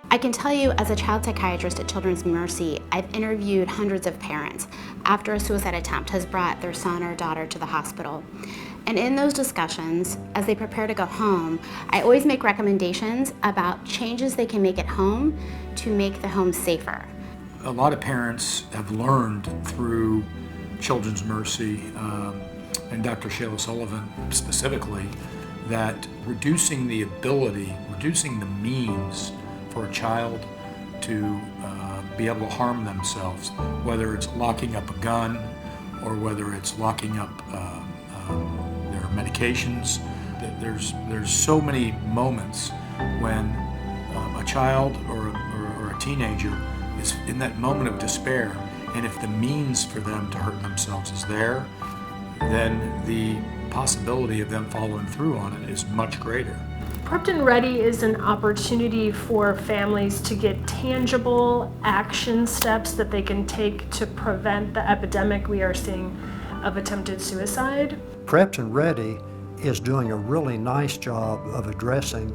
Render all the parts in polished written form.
I can tell you, as a child psychiatrist at Children's Mercy, I've interviewed hundreds of parents after a suicide attempt has brought their son or daughter to the hospital. And in those discussions, as they prepare to go home, I always make recommendations about changes they can make at home to make the home safer. A lot of parents have learned through Children's Mercy and Dr. Shayla Sullivant specifically that reducing the means for a child to be able to harm themselves, whether it's locking up a gun or whether it's locking up their medications. There's so many moments when a child or a teenager is in that moment of despair, and if the means for them to hurt themselves is there, then the possibility of them following through on it is much greater. Prepped and Ready is an opportunity for families to get tangible action steps that they can take to prevent the epidemic we are seeing of attempted suicide. Prepped and Ready is doing a really nice job of addressing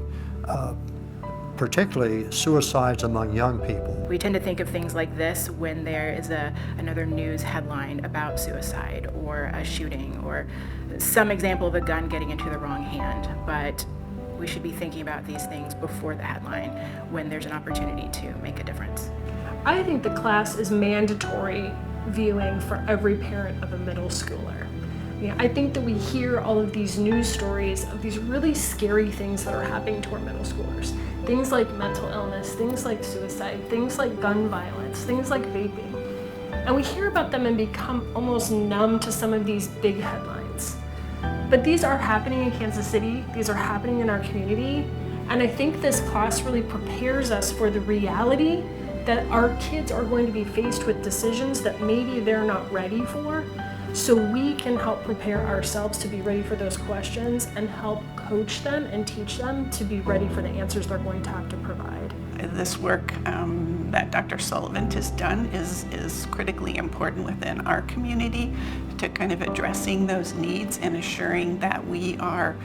particularly suicides among young people. We tend to think of things like this when there is another news headline about suicide or a shooting or some example of a gun getting into the wrong hand, but we should be thinking about these things before the headline when there's an opportunity to make a difference. I think the class is mandatory viewing for every parent of a middle schooler. I think that we hear all of these news stories of these really scary things that are happening to our middle schoolers. Things like mental illness, things like suicide, things like gun violence, things like vaping. And we hear about them and become almost numb to some of these big headlines. But these are happening in Kansas City, these are happening in our community, and I think this class really prepares us for the reality that our kids are going to be faced with decisions that maybe they're not ready for, so we can help prepare ourselves to be ready for those questions and help coach them and teach them to be ready for the answers they're going to have to provide. This work that Dr. Sullivant has done is critically important within our community to kind of addressing those needs and assuring that we are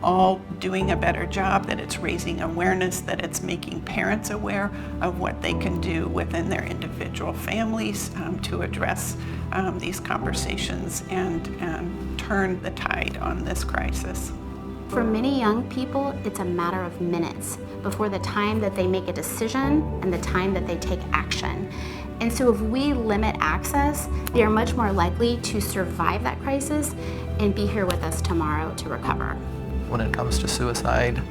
all doing a better job, that it's raising awareness, that it's making parents aware of what they can do within their individual families to address these conversations and turn the tide on this crisis. For many young people, it's a matter of minutes before the time that they make a decision and the time that they take action. And so if we limit access, they are much more likely to survive that crisis and be here with us tomorrow to recover. When it comes to suicide,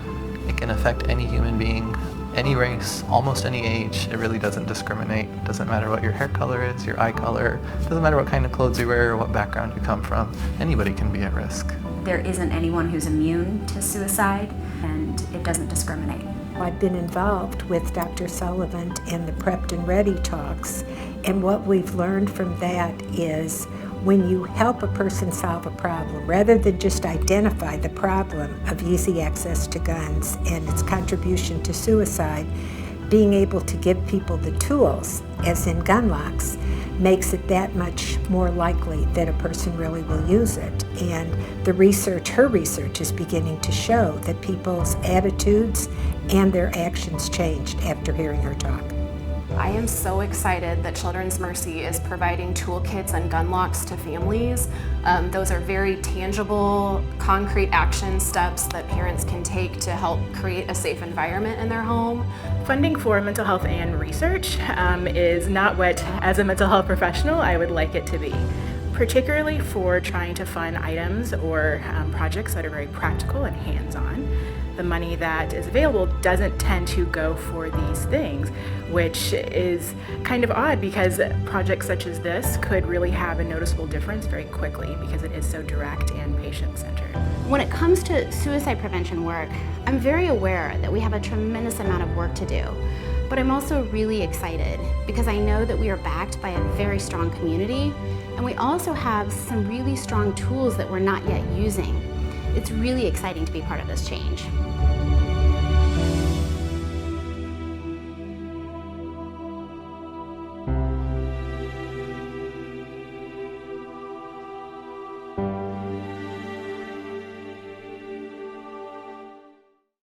it can affect any human being, any race, almost any age. It really doesn't discriminate. It doesn't matter what your hair color is, your eye color. It doesn't matter what kind of clothes you wear or what background you come from. Anybody can be at risk. There isn't anyone who's immune to suicide, and it doesn't discriminate. I've been involved with Dr. Sullivant in the Prepped and Ready talks, and what we've learned from that is when you help a person solve a problem, rather than just identify the problem of easy access to guns and its contribution to suicide, being able to give people the tools, as in gun locks, makes it that much more likely that a person really will use it. And her research is beginning to show that people's attitudes and their actions changed after hearing her talk. I am so excited that Children's Mercy is providing toolkits and gun locks to families. Those are very tangible, concrete action steps that parents can take to help create a safe environment in their home. Funding for mental health and research is not what, as a mental health professional, I would like it to be, particularly for trying to fund items or projects that are very practical and hands-on. The money that is available doesn't tend to go for these things, which is kind of odd because projects such as this could really have a noticeable difference very quickly because it is so direct and patient-centered. When it comes to suicide prevention work, I'm very aware that we have a tremendous amount of work to do, but I'm also really excited because I know that we are backed by a very strong community, and we also have some really strong tools that we're not yet using. It's really exciting to be part of this change.